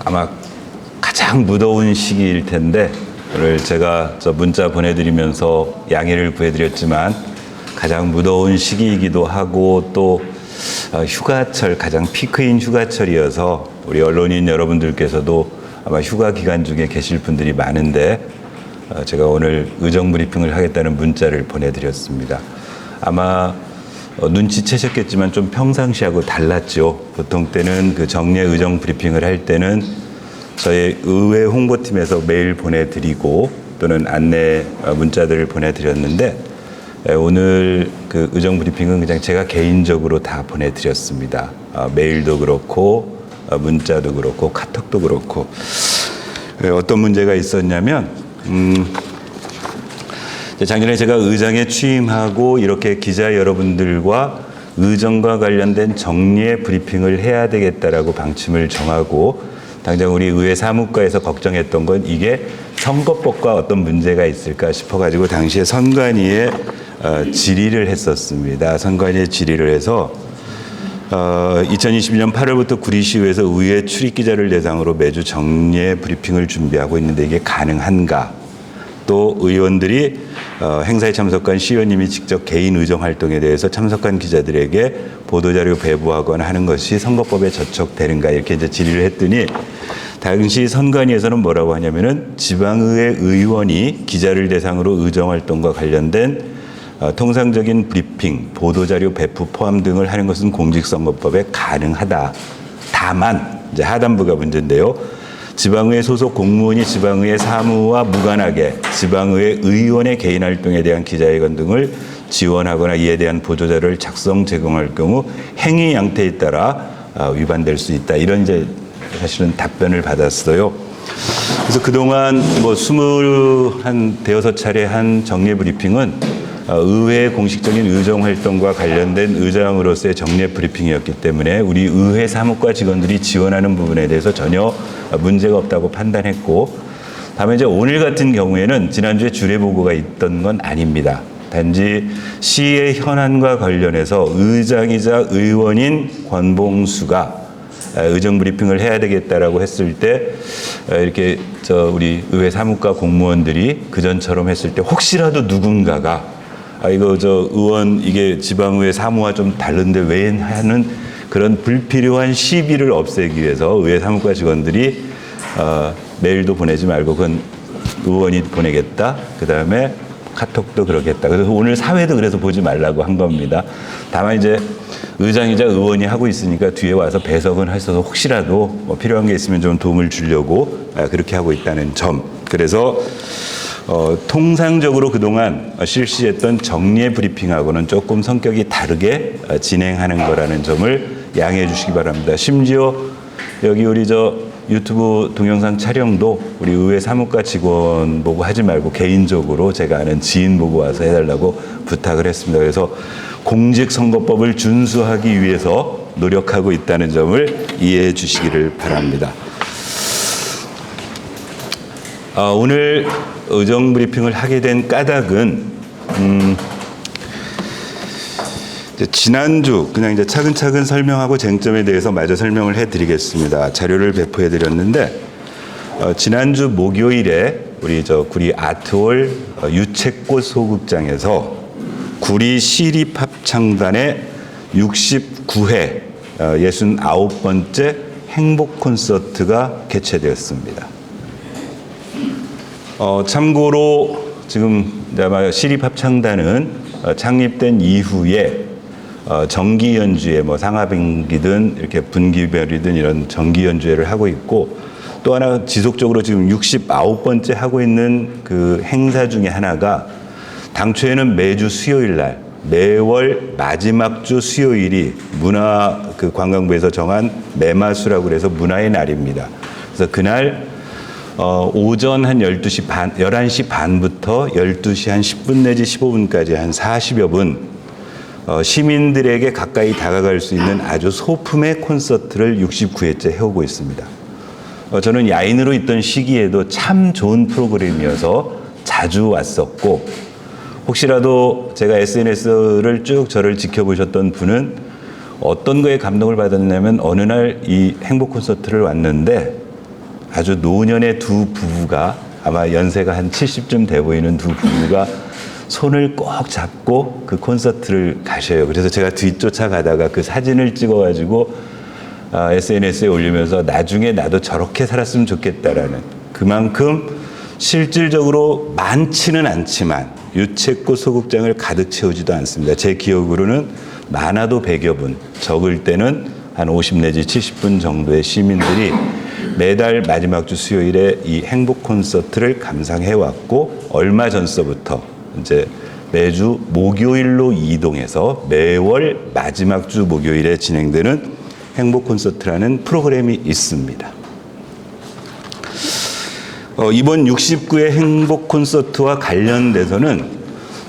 아마 가장 무더운 시기일 텐데 오늘 제가 문자 보내드리면서 양해를 구해드렸지만 가장 무더운 시기이기도 하고 또 휴가철, 가장 피크인 휴가철이어서 우리 언론인 여러분들께서도 아마 휴가 기간 중에 계실 분들이 많은데 제가 오늘 의정 브리핑을 하겠다는 문자를 보내드렸습니다. 아마 눈치채셨겠지만 좀 평상시하고 달랐죠. 보통 때는 그 정례 의정 브리핑을 할 때는 저희 의회 홍보팀에서 메일 보내드리고 또는 안내 문자들을 보내드렸는데 오늘 그 의정 브리핑은 그냥 제가 개인적으로 다 보내드렸습니다. 메일도 그렇고 문자도 그렇고 카톡도 그렇고. 어떤 문제가 있었냐면 작년에 제가 의장에 취임하고 이렇게 기자 여러분들과 의정과 관련된 정례 브리핑을 해야 되겠다라고 방침을 정하고 당장 우리 의회 사무과에서 걱정했던 건 이게 선거법과 어떤 문제가 있을까 싶어가지고 당시에 선관위에 질의를 했었습니다. 선관위에 질의를 해서 2021년 8월부터 구리시의회에서 의회 출입기자를 대상으로 매주 정례 브리핑을 준비하고 있는데 이게 가능한가? 또 의원들이 행사에 참석한 시의원님이 직접 개인 의정 활동에 대해서 참석한 기자들에게 보도자료 배부하거나 하는 것이 선거법에 저촉되는가 이렇게 이제 질의를 했더니 당시 선관위에서는 뭐라고 하냐면은 지방의회 의원이 기자를 대상으로 의정 활동과 관련된 통상적인 브리핑, 보도자료 배포 포함 등을 하는 것은 공직선거법에 가능하다. 다만 이제 하단부가 문제인데요. 지방의회 소속 공무원이 지방의회 사무와 무관하게 지방의회 의원의 개인 활동에 대한 기자회견 등을 지원하거나 이에 대한 보도자료를 작성 제공할 경우 행위 양태에 따라 위반될 수 있다. 이런 이제 사실은 답변을 받았어요. 그래서 그동안 대여섯 차례 한 정례 브리핑은 의회의 공식적인 의정 활동과 관련된 의장으로서의 정례 브리핑이었기 때문에 우리 의회 사무과 직원들이 지원하는 부분에 대해서 전혀 문제가 없다고 판단했고 다만 이제 오늘 같은 경우에는 지난주에 주례 보고가 있던 건 아닙니다. 단지 시의 현안과 관련해서 의장이자 의원인 권봉수가 의정 브리핑을 해야 되겠다라고 했을 때 이렇게 우리 의회 사무과 공무원들이 그전처럼 했을 때 혹시라도 누군가가 의원 이게 지방의회 사무와 좀 다른데 왜 하는 그런 불필요한 시비를 없애기 위해서 의회 사무과 직원들이 메일도 보내지 말고 그건 의원이 보내겠다. 그다음에 카톡도 그러겠다. 그래서 오늘 사회도 그래서 보지 말라고 한 겁니다. 다만 이제 의장이자 의원이 하고 있으니까 뒤에 와서 배석은 하셔서 혹시라도 필요한 게 있으면 좀 도움을 주려고 그렇게 하고 있다는 점. 그래서 통상적으로 그동안 실시했던 정례 브리핑하고는 조금 성격이 다르게 진행하는 거라는 점을 양해해 주시기 바랍니다. 심지어 여기 우리 유튜브 동영상 촬영도 우리 의회 사무과 직원 보고 하지 말고 개인적으로 제가 아는 지인 보고 와서 해달라고 부탁을 했습니다. 그래서 공직선거법을 준수하기 위해서 노력하고 있다는 점을 이해해 주시기를 바랍니다. 오늘 의정 브리핑을 하게 된 까닭은 지난주 그냥 이제 차근차근 설명하고 쟁점에 대해서 마저 설명을 해드리겠습니다. 자료를 배포해드렸는데 지난주 목요일에 우리 구리 아트홀 유채꽃 소극장에서 구리 시립합창단의 69회 69번째 행복 콘서트가 개최되었습니다. 참고로 지금 아마 시립합창단은 창립된 이후에 정기 연주회, 상하빙기든 이렇게 분기별이든 이런 정기 연주회를 하고 있고 또 하나 지속적으로 지금 69번째 하고 있는 그 행사 중에 하나가 당초에는 매주 수요일 날 매월 마지막 주 수요일이 관광부에서 정한 매마수라고 해서 문화의 날입니다. 그래서 그날 오전 한 11시 반부터 12시 한 10분 내지 15분까지 한 40여 분 시민들에게 가까이 다가갈 수 있는 아주 소품의 콘서트를 69회째 해오고 있습니다. 저는 야인으로 있던 시기에도 참 좋은 프로그램이어서 자주 왔었고 혹시라도 제가 SNS를 쭉 저를 지켜보셨던 분은 어떤 거에 감동을 받았냐면 어느 날 이 행복 콘서트를 왔는데 아주 노년의 두 부부가 아마 연세가 한 70쯤 돼 보이는 두 부부가 손을 꼭 잡고 그 콘서트를 가셔요. 그래서 제가 뒤쫓아가다가 그 사진을 찍어가지고 SNS에 올리면서 나중에 나도 저렇게 살았으면 좋겠다라는, 그만큼 실질적으로 많지는 않지만 유채꽃 소극장을 가득 채우지도 않습니다. 제 기억으로는 많아도 100여 분, 적을 때는 한 50 내지 70분 정도의 시민들이 매달 마지막 주 수요일에 이 행복 콘서트를 감상해 왔고, 얼마 전서부터 이제 매주 목요일로 이동해서 매월 마지막 주 목요일에 진행되는 행복 콘서트라는 프로그램이 있습니다. 이번 69회 행복 콘서트와 관련돼서는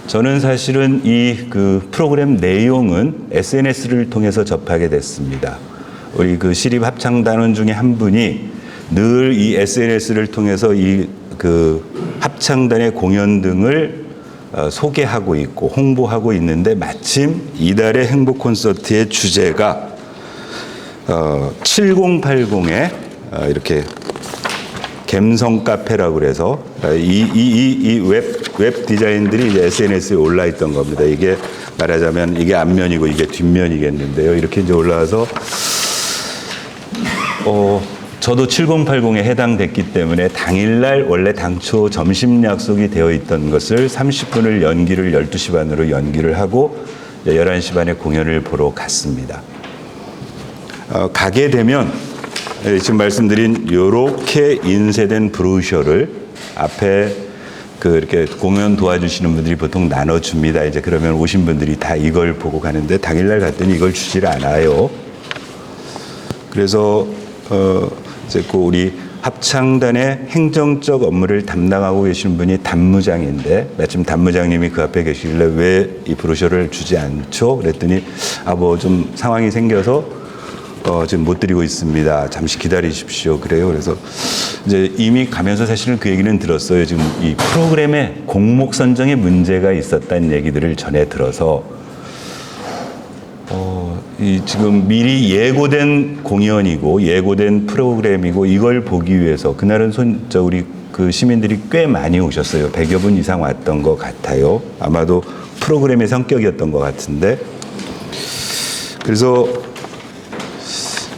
저는 사실은 이 그 프로그램 내용은 SNS를 통해서 접하게 됐습니다. 우리 그 시립 합창단원 중에 한 분이 늘 이 SNS를 통해서 이 그 합창단의 공연 등을 소개하고 있고 홍보하고 있는데, 마침 이달의 행복 콘서트의 주제가 7080의 이렇게 갬성 카페라고 그래서 이 웹 디자인들이 이제 SNS에 올라 있던 겁니다. 이게 말하자면 이게 앞면이고 이게 뒷면이겠는데요. 이렇게 이제 올라와서 저도 7080에 해당됐기 때문에 당일날 원래 당초 점심 약속이 되어 있던 것을 30분을 연기를 12시 반으로 연기를 하고 11시 반에 공연을 보러 갔습니다. 가게 되면 지금 말씀드린 요렇게 인쇄된 브로셔를 앞에 그 이렇게 공연 도와주시는 분들이 보통 나눠줍니다. 이제 그러면 오신 분들이 다 이걸 보고 가는데, 당일날 갔더니 이걸 주질 않아요. 그래서 이제 그 우리 합창단의 행정적 업무를 담당하고 계시는 분이 단무장인데, 마침 단무장님이 그 앞에 계시길래 왜 이 브로셔를 주지 않죠? 그랬더니 뭐 좀 상황이 생겨서 지금 못 드리고 있습니다. 잠시 기다리십시오. 그래요. 그래서 이제 이미 가면서 사실은 그 얘기는 들었어요. 지금 이 프로그램에 곡목 선정에 문제가 있었다는 얘기들을 전해 들어서 이 지금 미리 예고된 공연이고 예고된 프로그램이고 이걸 보기 위해서 그날은 우리 그 시민들이 꽤 많이 오셨어요. 100여 분 이상 왔던 것 같아요. 아마도 프로그램의 성격이었던 것 같은데, 그래서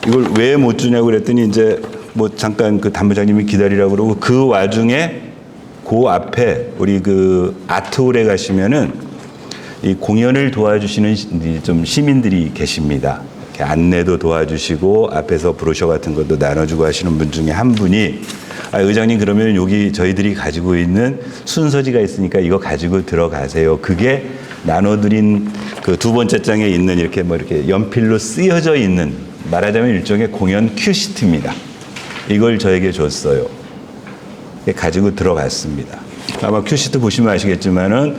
이걸 왜 못 주냐고 그랬더니 이제 뭐 잠깐 그 단무장님이 기다리라고 그러고, 그 와중에 그 앞에 우리 그 아트홀에 가시면은 이 공연을 도와주시는 좀 시민들이 계십니다. 이렇게 안내도 도와주시고 앞에서 브로셔 같은 것도 나눠주고 하시는 분 중에 한 분이 의장님 그러면 여기 저희들이 가지고 있는 순서지가 있으니까 이거 가지고 들어가세요. 그게 나눠드린 그 두 번째 장에 있는 이렇게 뭐 이렇게 연필로 쓰여져 있는, 말하자면 일종의 공연 큐시트입니다. 이걸 저에게 줬어요. 가지고 들어갔습니다. 아마 큐시트 보시면 아시겠지만은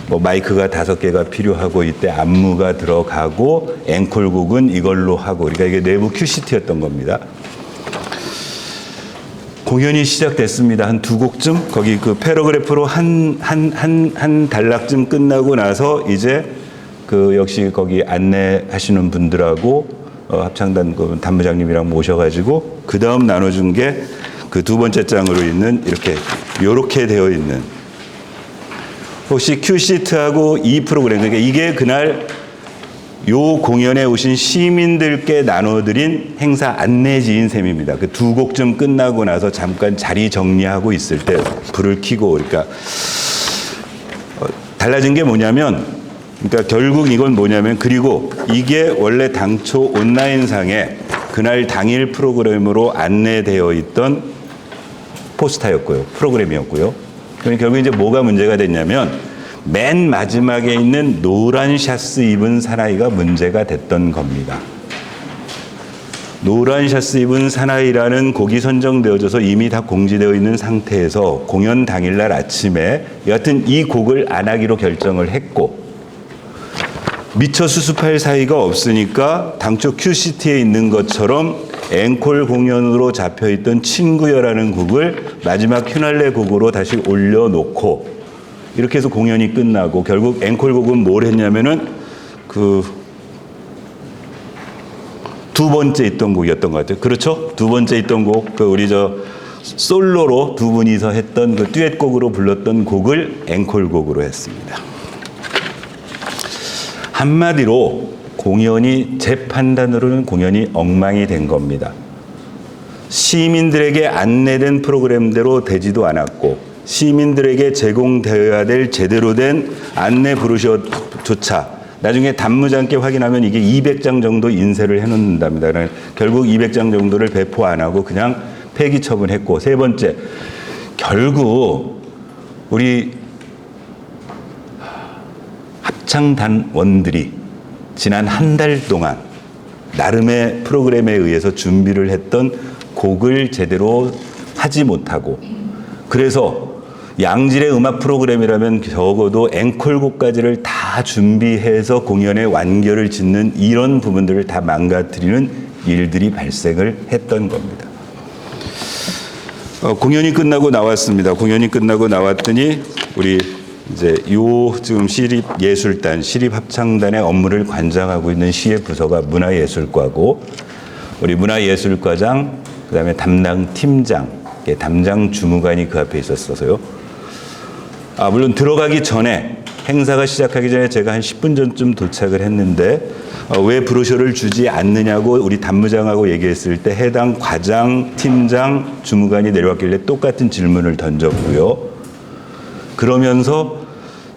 뭐 마이크가 5개가 필요하고 이때 안무가 들어가고 앵콜곡은 이걸로 하고, 그러니까 이게 내부 큐시트였던 겁니다. 공연이 시작됐습니다. 한 2곡쯤 거기 그 패러그래프로 한 단락쯤 끝나고 나서 이제 그 역시 거기 안내하시는 분들하고 합창단 그 단무장님이랑 모셔가지고 그 다음 나눠준 게 그 두 번째 장으로 있는 요렇게 되어 있는, 혹시 큐시트하고 이 프로그램, 그러니까 이게 그날 요 공연에 오신 시민들께 나눠드린 행사 안내지인 셈입니다. 그 2곡쯤 끝나고 나서 잠깐 자리 정리하고 있을 때 불을 켜고, 그러니까 달라진 게 뭐냐면, 그러니까 결국 이건 뭐냐면, 그리고 이게 원래 당초 온라인상에 그날 당일 프로그램으로 안내되어 있던 포스터였고요, 프로그램이었고요. 그러니까 결국 이제 뭐가 문제가 됐냐면, 맨 마지막에 있는 노란 샤스 입은 사나이가 문제가 됐던 겁니다. 노란 샤스 입은 사나이라는 곡이 선정되어져서 이미 다 공지되어 있는 상태에서 공연 당일날 아침에 여하튼 이 곡을 안 하기로 결정을 했고, 미처 수습할 사이가 없으니까 당초 큐시트에 있는 것처럼 앵콜 공연으로 잡혀있던 친구여라는 곡을 마지막 휘날레 곡으로 다시 올려놓고, 이렇게 해서 공연이 끝나고, 결국 앵콜 곡은 뭘 했냐면은 그 두 번째 있던 곡이었던 것 같아요. 그렇죠? 두 번째 있던 곡, 그 우리 솔로로 두 분이서 했던 그 듀엣곡으로 불렀던 곡을 앵콜곡으로 했습니다. 한마디로 공연이 제 판단으로는 공연이 엉망이 된 겁니다. 시민들에게 안내된 프로그램대로 되지도 않았고 시민들에게 제공되어야 될 제대로 된 안내 브로셔조차 나중에 단무지함께 확인하면 이게 200장 정도 인쇄를 해놓는답니다. 결국 200장 정도를 배포 안 하고 그냥 폐기 처분했고, 세 번째, 결국 우리 합창단원들이 지난 한 달 동안 나름의 프로그램에 의해서 준비를 했던 곡을 제대로 하지 못하고, 그래서 양질의 음악 프로그램이라면 적어도 앵콜곡까지를 다 준비해서 공연의 완결을 짓는 이런 부분들을 다 망가뜨리는 일들이 발생을 했던 겁니다. 공연이 끝나고 나왔습니다. 공연이 끝나고 나왔더니 우리 이제 지금 시립예술단, 시립합창단의 업무를 관장하고 있는 시의 부서가 문화예술과고, 우리 문화예술과장, 그다음에 담당 팀장, 담당 주무관이 그 앞에 있었어서요. 물론 들어가기 전에, 행사가 시작하기 전에 제가 한 10분 전쯤 도착을 했는데 왜 브로셔를 주지 않느냐고 우리 단무장하고 얘기했을 때 해당 과장, 팀장, 주무관이 내려왔길래 똑같은 질문을 던졌고요. 그러면서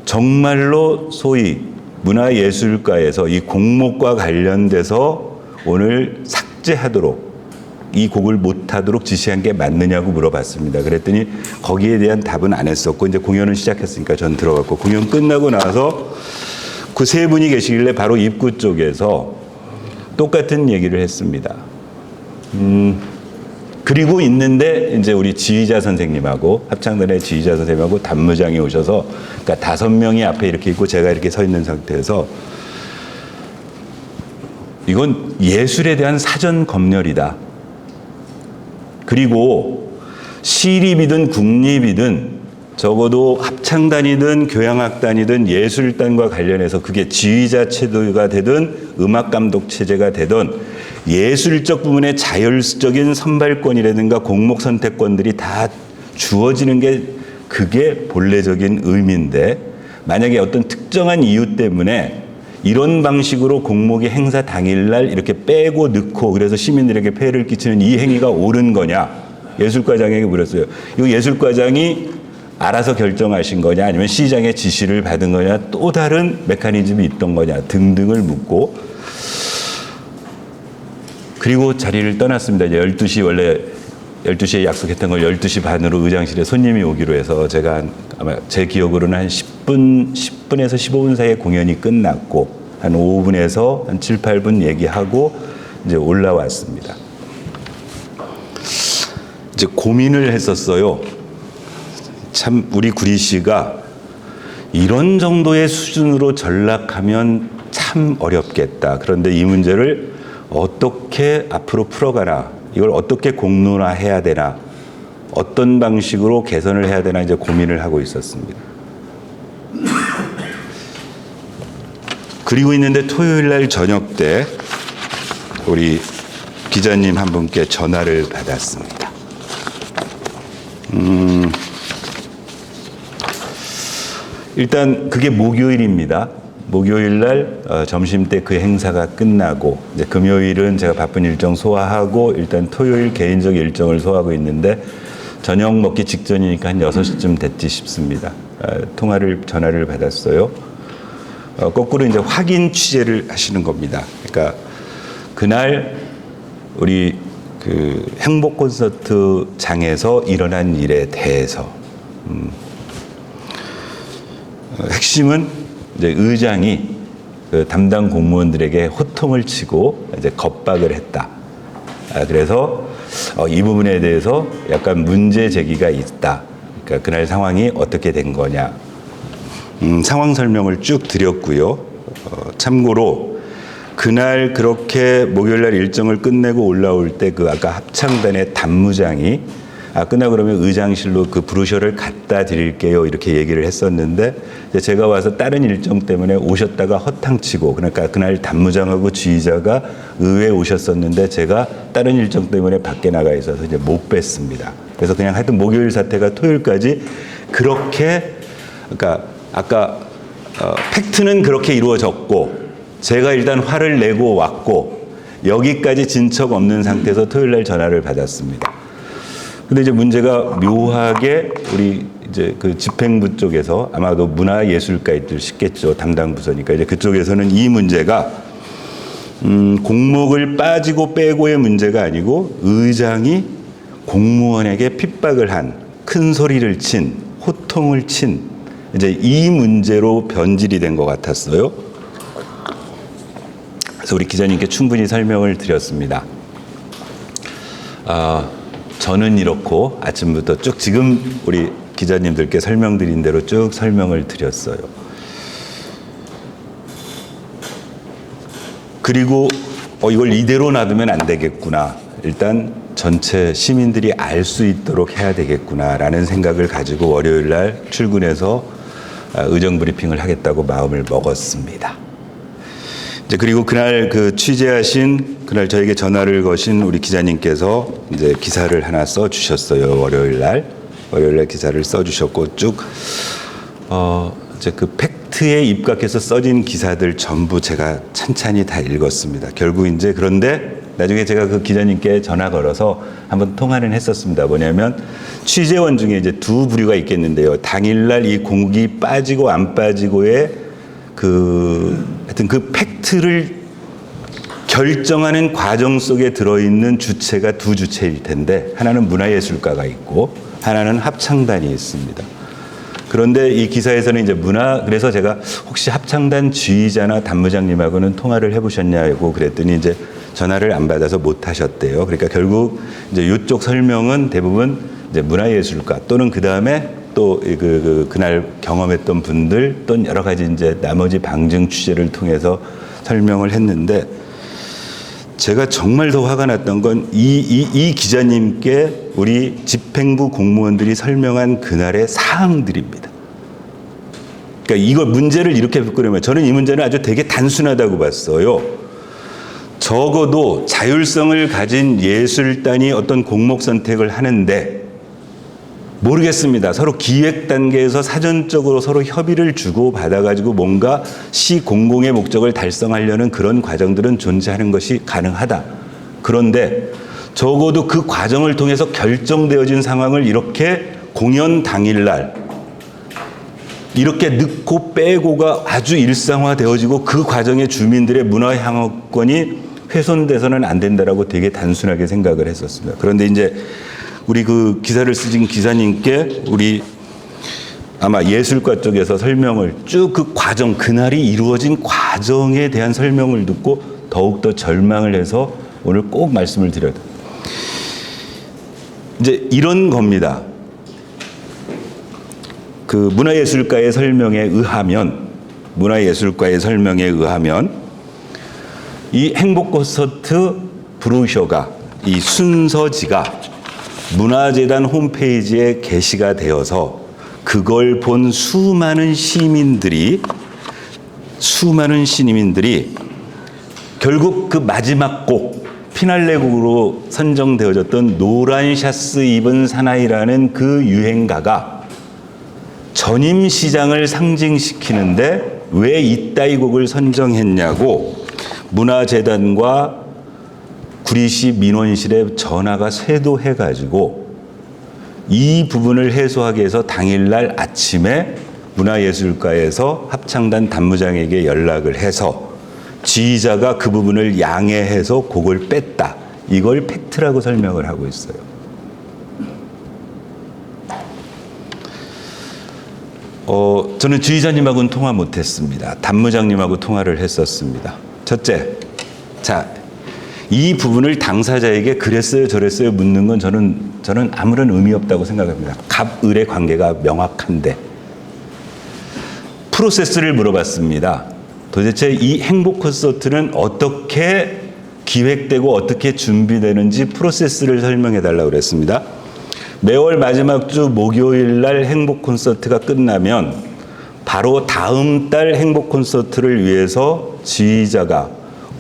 정말로 소위 문화예술과에서 이 곡목과 관련돼서 오늘 삭제하도록, 이 곡을 못하도록 지시한 게 맞느냐고 물어봤습니다. 그랬더니 거기에 대한 답은 안 했었고, 이제 공연을 시작했으니까 전 들어갔고, 공연 끝나고 나서 그 세 분이 계시길래 바로 입구 쪽에서 똑같은 얘기를 했습니다. 그리고 있는데 이제 우리 지휘자 선생님하고, 합창단의 지휘자 선생님하고 단무장이 오셔서, 그러니까 5명이 앞에 이렇게 있고 제가 이렇게 서 있는 상태에서, 이건 예술에 대한 사전 검열이다. 그리고 시립이든 국립이든 적어도 합창단이든 교향악단이든 예술단과 관련해서 그게 지휘자 체제가 되든 음악감독 체제가 되든 예술적 부분의 자율적인 선발권이라든가 곡목 선택권들이 다 주어지는 게 그게 본래적인 의미인데, 만약에 어떤 특정한 이유 때문에 이런 방식으로 곡목이 행사 당일날 이렇게 빼고 넣고 그래서 시민들에게 폐해를 끼치는 이 행위가 옳은 거냐, 예술과장에게 물었어요. 이거 예술과장이 알아서 결정하신 거냐, 아니면 시장의 지시를 받은 거냐, 또 다른 메커니즘이 있던 거냐 등등을 묻고, 그리고 자리를 떠났습니다. 이제 12시, 원래 12시에 약속했던 걸 12시 반으로 의장실에 손님이 오기로 해서 제가 아마 제 기억으로는 한 10분에서 15분 사이에 공연이 끝났고, 한 5분에서 한 7, 8분 얘기하고 이제 올라왔습니다. 이제 고민을 했었어요. 참 우리 구리 씨가 이런 정도의 수준으로 전락하면 참 어렵겠다. 그런데 이 문제를 어떻게 앞으로 풀어가나, 이걸 어떻게 공론화해야 되나, 어떤 방식으로 개선을 해야 되나 이제 고민을 하고 있었습니다. 그리고 있는데 토요일 날 저녁 때 우리 기자님 한 분께 전화를 받았습니다. 일단 그게 목요일입니다. 목요일 날 점심 때 그 행사가 끝나고 이제 금요일은 제가 바쁜 일정 소화하고 일단 토요일 개인적 일정을 소화하고 있는데 저녁 먹기 직전이니까 한 6시쯤 됐지 싶습니다. 전화를 받았어요. 거꾸로 이제 확인 취재를 하시는 겁니다. 그러니까 그날 우리 그 행복 콘서트장에서 일어난 일에 대해서 핵심은 이제 의장이 그 담당 공무원들에게 호통을 치고 이제 겁박을 했다. 그래서 이 부분에 대해서 약간 문제 제기가 있다. 그러니까 그날 상황이 어떻게 된 거냐. 상황 설명을 쭉 드렸고요. 참고로 그날 그렇게 목요일날 일정을 끝내고 올라올 때 그 아까 합창단의 단무장이 끝나고 그러면 의장실로 그 브로셔를 갖다 드릴게요. 이렇게 얘기를 했었는데 제가 와서 다른 일정 때문에 오셨다가 허탕치고 그러니까 그날 단무장하고 지휘자가 의회에 오셨었는데 제가 다른 일정 때문에 밖에 나가 있어서 이제 못 뵀습니다. 그래서 그냥 하여튼 목요일 사태가 토요일까지 그렇게 그러니까 아까 팩트는 그렇게 이루어졌고 제가 일단 화를 내고 왔고 여기까지 진척 없는 상태에서 토요일 날 전화를 받았습니다. 근데 이제 문제가 묘하게 우리 이제 그 집행부 쪽에서 아마도 문화예술가들 싶겠죠. 담당 부서니까 이제 그쪽에서는 이 문제가 공목을 빠지고 빼고의 문제가 아니고 의장이 공무원에게 핍박을 한, 큰 소리를 친, 호통을 친 이제 이 문제로 변질이 된 것 같았어요. 그래서 우리 기자님께 충분히 설명을 드렸습니다. 저는 이렇고 아침부터 쭉 지금 우리 기자님들께 설명드린 대로 쭉 설명을 드렸어요. 그리고 이걸 이대로 놔두면 안 되겠구나. 일단 전체 시민들이 알 수 있도록 해야 되겠구나라는 생각을 가지고 월요일 날 출근해서 의정 브리핑을 하겠다고 마음을 먹었습니다. 이제 그리고 그날 그 취재하신 그날 저에게 전화를 거신 우리 기자님께서 이제 기사를 하나 써 주셨어요. 월요일 날 기사를 써 주셨고 쭉 이제 그 팩트에 입각해서 써진 기사들 전부 제가 찬찬히 다 읽었습니다. 결국 이제 그런데 나중에 제가 그 기자님께 전화 걸어서 한번 통화는 했었습니다. 뭐냐면 취재원 중에 이제 두 부류가 있겠는데요. 당일날 이 공국이 빠지고 안 빠지고의 하여튼 그 팩트를 결정하는 과정 속에 들어있는 주체가 두 주체일 텐데 하나는 문화예술가가 있고 하나는 합창단이 있습니다. 그런데 이 기사에서는 이제 그래서 제가 혹시 합창단 지휘자나 단무장님하고는 통화를 해보셨냐고 그랬더니 이제 전화를 안 받아서 못 하셨대요. 그러니까 결국 이제 이쪽 설명은 대부분 이제 문화예술가 또는 그 다음에 또 그날 경험했던 분들 또는 여러 가지 이제 나머지 방증 취재를 통해서 설명을 했는데 제가 정말 더 화가 났던 건 이 기자님께 우리 집행부 공무원들이 설명한 그날의 사항들입니다. 그러니까 이거 문제를 이렇게 끄려면 저는 이 문제는 아주 되게 단순하다고 봤어요. 적어도 자율성을 가진 예술단이 어떤 공목 선택을 하는데 모르겠습니다. 서로 기획 단계에서 사전적으로 서로 협의를 주고 받아가지고 뭔가 시 공공의 목적을 달성하려는 그런 과정들은 존재하는 것이 가능하다. 그런데 적어도 그 과정을 통해서 결정되어진 상황을 이렇게 공연 당일날 이렇게 넣고 빼고가 아주 일상화되어지고 그 과정에 주민들의 문화향업권이 훼손돼서는 안 된다라고 되게 단순하게 생각을 했었습니다. 그런데 이제 우리 그 기사를 쓰신 기자님께 우리 아마 예술가 쪽에서 설명을 쭉 그 과정, 그날이 이루어진 과정에 대한 설명을 듣고 더욱더 절망을 해서 오늘 꼭 말씀을 드려요. 이제 이런 겁니다. 그 문화예술가의 설명에 의하면 이 행복콘서트 브로셔가 이 순서지가 문화재단 홈페이지에 게시가 되어서 그걸 본 수많은 시민들이 결국 그 마지막 곡 피날레 곡으로 선정되어졌던 노란 샤스 입은 사나이라는 그 유행가가 전임 시장을 상징시키는데 왜 이따위 곡을 선정했냐고 문화재단과 구리시 민원실에 전화가 쇄도해가지고 이 부분을 해소하기 위해서 당일날 아침에 문화예술가에서 합창단 단무장에게 연락을 해서 지휘자가 그 부분을 양해해서 곡을 뺐다. 이걸 팩트라고 설명을 하고 있어요. 저는 지휘자님하고는 통화 못했습니다. 단무장님하고 통화를 했었습니다. 첫째, 이 부분을 당사자에게 그랬어요, 저랬어요 묻는 건 저는 아무런 의미 없다고 생각합니다. 갑을의 관계가 명확한데 프로세스를 물어봤습니다. 도대체 이 행복 콘서트는 어떻게 기획되고 어떻게 준비되는지 프로세스를 설명해 달라고 그랬습니다. 매월 마지막 주 목요일 날 행복 콘서트가 끝나면 바로 다음 달 행복 콘서트를 위해서 지휘자가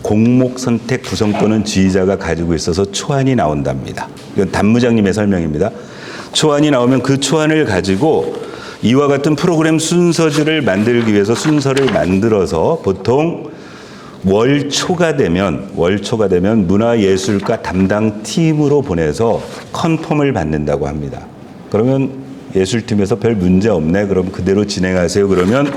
곡목 선택 구성권은 지휘자가 가지고 있어서 초안이 나온답니다. 이건 단무장님의 설명입니다. 초안이 나오면 그 초안을 가지고 이와 같은 프로그램 순서지를 만들기 위해서 순서를 만들어서 보통 월초가 되면 문화예술가 담당 팀으로 보내서 컨펌을 받는다고 합니다. 그러면 예술팀에서 별 문제 없네. 그럼 그대로 진행하세요. 그러면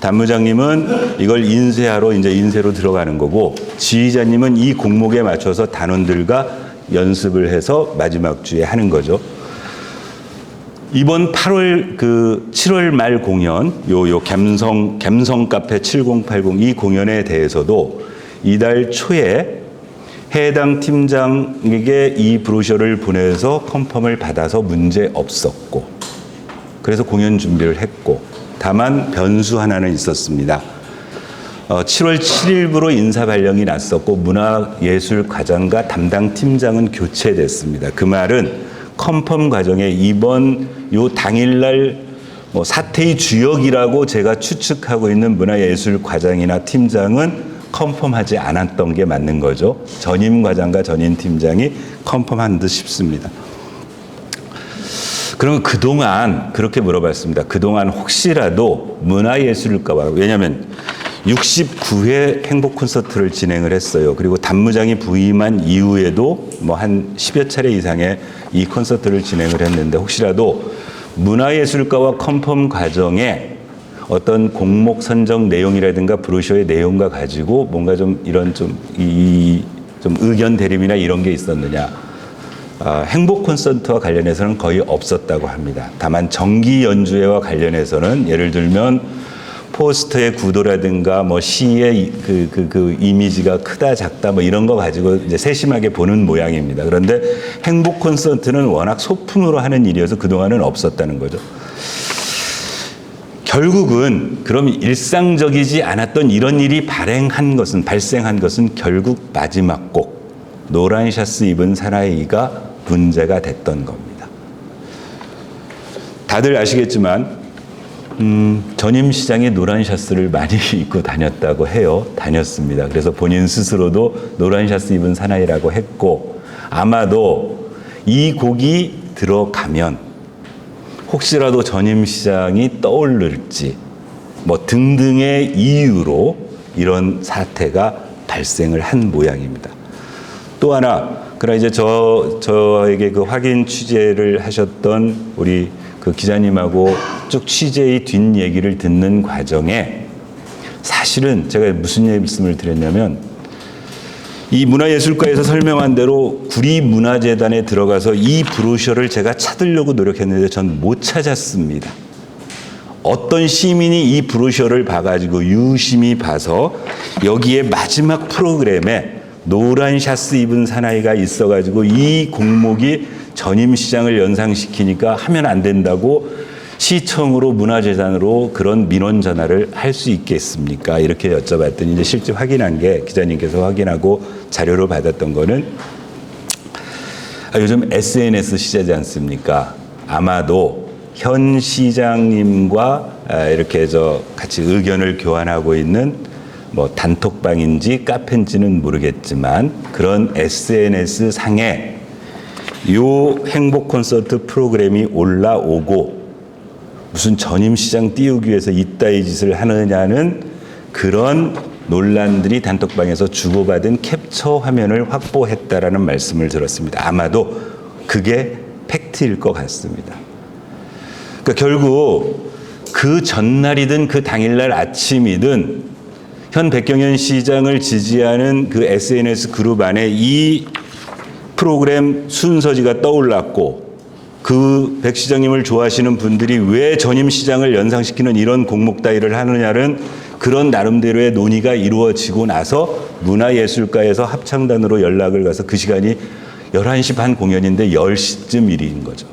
단무장님은 이걸 인쇄하러 이제 인쇄로 들어가는 거고, 지휘자님은 이 곡목에 맞춰서 단원들과 연습을 해서 마지막 주에 하는 거죠. 이번 7월 말 공연, 요 갬성 카페 7080 이 공연에 대해서도 이달 초에 해당 팀장에게 이 브로셔를 보내서 컨펌을 받아서 문제 없었고, 그래서 공연 준비를 했고, 다만 변수 하나는 있었습니다. 7월 7일부로 인사 발령이 났었고 문화예술과장과 담당 팀장은 교체됐습니다. 그 말은 컨펌 과정에 이번 요 당일날 사태의 주역이라고 제가 추측하고 있는 문화예술과장이나 팀장은 컨펌하지 않았던 게 맞는 거죠. 전임 과장과 전임 팀장이 컨펌한 듯 싶습니다. 그럼 그동안 그렇게 물어봤습니다. 그동안 혹시라도 문화예술가와, 왜냐하면 69회 행복 콘서트를 진행을 했어요. 그리고 단무장이 부임한 이후에도 한 10여 차례 이상의 이 콘서트를 진행을 했는데, 혹시라도 문화예술가와 컨펌 과정에 어떤 곡목 선정 내용이라든가 브로셔의 내용과 가지고 뭔가 좀 이런 좀 의견 대립이나 이런 게 있었느냐. 행복 콘서트와 관련해서는 거의 없었다고 합니다. 다만 정기 연주회와 관련해서는 예를 들면 포스터의 구도라든가 시의 그 이미지가 크다 작다 이런 거 가지고 이제 세심하게 보는 모양입니다. 그런데 행복 콘서트는 워낙 소품으로 하는 일이어서 그동안은 없었다는 거죠. 결국은 그럼 일상적이지 않았던 이런 일이 발생한 것은 결국 마지막 곡 노란 샤스 입은 사나이가 문제가 됐던 겁니다. 다들 아시겠지만 전임 시장이 노란 샤스를 많이 입고 다녔다고 해요. 다녔습니다. 그래서 본인 스스로도 노란 샤스 입은 사나이라고 했고, 아마도 이 곡이 들어가면 혹시라도 전임 시장이 떠오를지 등등의 이유로 이런 사태가 발생을 한 모양입니다. 또 하나, 그러나 이제 저에게 그 확인 취재를 하셨던 우리 그 기자님하고 쭉 취재의 뒷얘기를 듣는 과정에 사실은 제가 무슨 말씀을 드렸냐면, 이 문화예술과에서 설명한 대로 구리문화재단에 들어가서 이 브로셔를 제가 찾으려고 노력했는데 전 못 찾았습니다. 어떤 시민이 이 브로셔를 봐가지고 유심히 봐서 여기에 마지막 프로그램에 노란 샤스 입은 사나이가 있어가지고 이 곡목이 전임 시장을 연상시키니까 하면 안 된다고 시청으로 문화재단으로 그런 민원 전화를 할 수 있겠습니까? 이렇게 여쭤봤더니 이제 실제 확인한 게, 기자님께서 확인하고 자료로 받았던 거는 요즘 SNS 시대지 않습니까? 아마도 현 시장님과 이렇게 같이 의견을 교환하고 있는 단톡방인지 카페인지는 모르겠지만 그런 SNS 상에 요 행복 콘서트 프로그램이 올라오고 무슨 전임 시장 띄우기 위해서 이따위 짓을 하느냐는 그런 논란들이 단톡방에서 주고받은 캡처 화면을 확보했다라는 말씀을 들었습니다. 아마도 그게 팩트일 것 같습니다. 그러니까 결국 그 전날이든 그 당일날 아침이든 현 백경현 시장을 지지하는 그 SNS 그룹 안에 이 프로그램 순서지가 떠올랐고, 그 백 시장님을 좋아하시는 분들이 왜 전임 시장을 연상시키는 이런 곡목 따위를 하느냐는 그런 나름대로의 논의가 이루어지고 나서 문화예술가에서 합창단으로 연락을 가서 그 시간이 11시 반 공연인데 10시쯤 일인 거죠.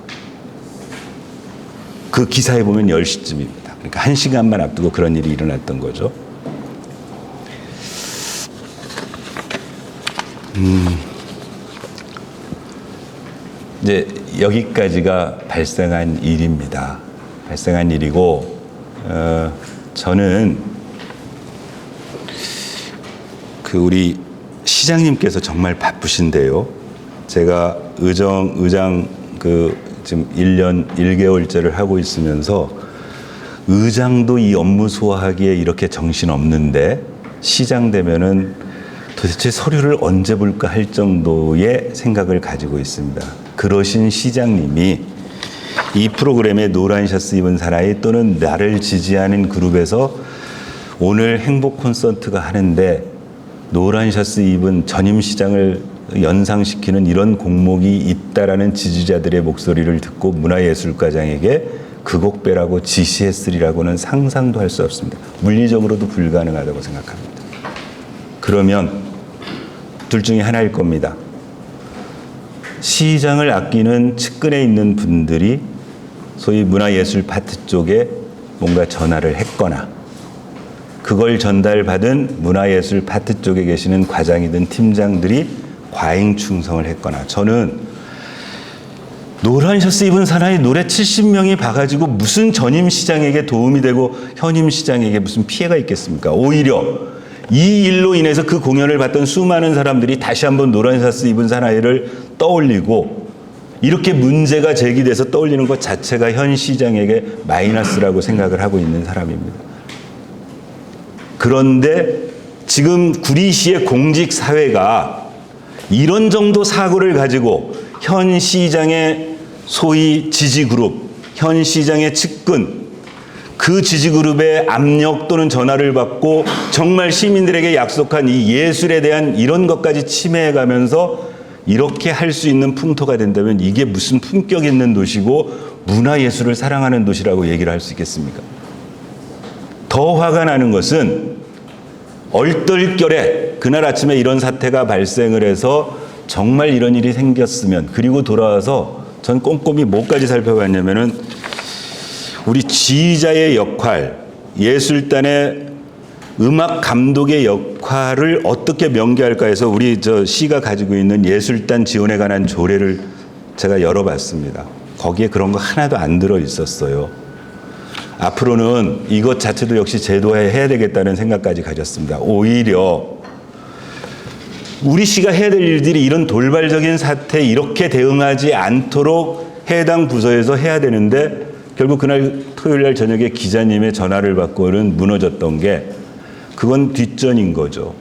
그 기사에 보면 10시쯤입니다. 그러니까 1시간만 앞두고 그런 일이 일어났던 거죠. 이제 여기까지가 발생한 일입니다. 발생한 일이고, 저는 우리 시장님께서 정말 바쁘신데요. 제가 의장 지금 1년 1개월째를 하고 있으면서 의장도 이 업무 소화하기에 이렇게 정신없는데 시장 되면은 도대체 서류를 언제 볼까 할 정도의 생각을 가지고 있습니다. 그러신 시장님이 이 프로그램에 노란 셔츠 입은 사나이 또는 나를 지지하는 그룹에서 오늘 행복 콘서트가 하는데 노란 셔츠 입은 전임 시장을 연상시키는 이런 공목이 있다라는 지지자들의 목소리를 듣고 문화예술과장에게 그 곡 빼라고 지시했으리라고는 상상도 할 수 없습니다. 물리적으로도 불가능하다고 생각합니다. 그러면 둘 중에 하나일 겁니다. 시장을 아끼는 측근에 있는 분들이 소위 문화예술 파트 쪽에 뭔가 전화를 했거나 그걸 전달받은 문화예술 파트 쪽에 계시는 과장이든 팀장들이 과잉 충성을 했거나 저는 노란 셔츠 입은 사나이 노래 70명이 봐가지고 무슨 전임 시장에게 도움이 되고 현임 시장에게 무슨 피해가 있겠습니까? 오히려 이 일로 인해서 그 공연을 봤던 수많은 사람들이 다시 한번 노란 셔츠 입은 사나이를 떠올리고 이렇게 문제가 제기돼서 떠올리는 것 자체가 현 시장에게 마이너스라고 생각을 하고 있는 사람입니다. 그런데 지금 구리시의 공직사회가 이런 정도 사고를 가지고 현 시장의 소위 지지그룹, 현 시장의 측근, 그 지지그룹의 압력 또는 전화를 받고 정말 시민들에게 약속한 이 예술에 대한 이런 것까지 침해해가면서 이렇게 할 수 있는 풍토가 된다면 이게 무슨 품격 있는 도시고 문화예술을 사랑하는 도시라고 얘기를 할 수 있겠습니까? 더 화가 나는 것은 얼떨결에 그날 아침에 이런 사태가 발생을 해서 정말 이런 일이 생겼으면 그리고 돌아와서 전 꼼꼼히 뭐까지 살펴봤냐면은 우리 지휘자의 역할, 예술단의 음악 감독의 역할을 어떻게 명기할까 해서 우리 시가 가지고 있는 예술단 지원에 관한 조례를 제가 열어봤습니다. 거기에 그런 거 하나도 안 들어 있었어요. 앞으로는 이것 자체도 역시 제도화해야 되겠다는 생각까지 가졌습니다. 오히려 우리 시가 해야 될 일들이 이런 돌발적인 사태에 이렇게 대응하지 않도록 해당 부서에서 해야 되는데 결국 그날 토요일 날 저녁에 기자님의 전화를 받고는 무너졌던 게 그건 뒷전인 거죠.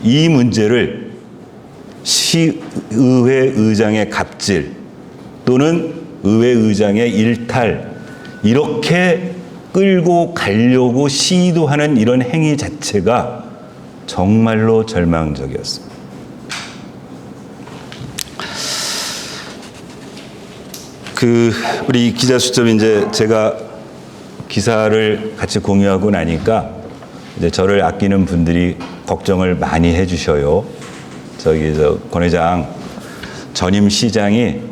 이 문제를 시의회 의장의 갑질 또는 의회 의장의 일탈 이렇게 끌고 가려고 시도하는 이런 행위 자체가 정말로 절망적이었습니다. 우리 기자 수첩 이제 제가 기사를 같이 공유하고 나니까 이제 저를 아끼는 분들이 걱정을 많이 해주셔요. 권 회장, 전임 시장이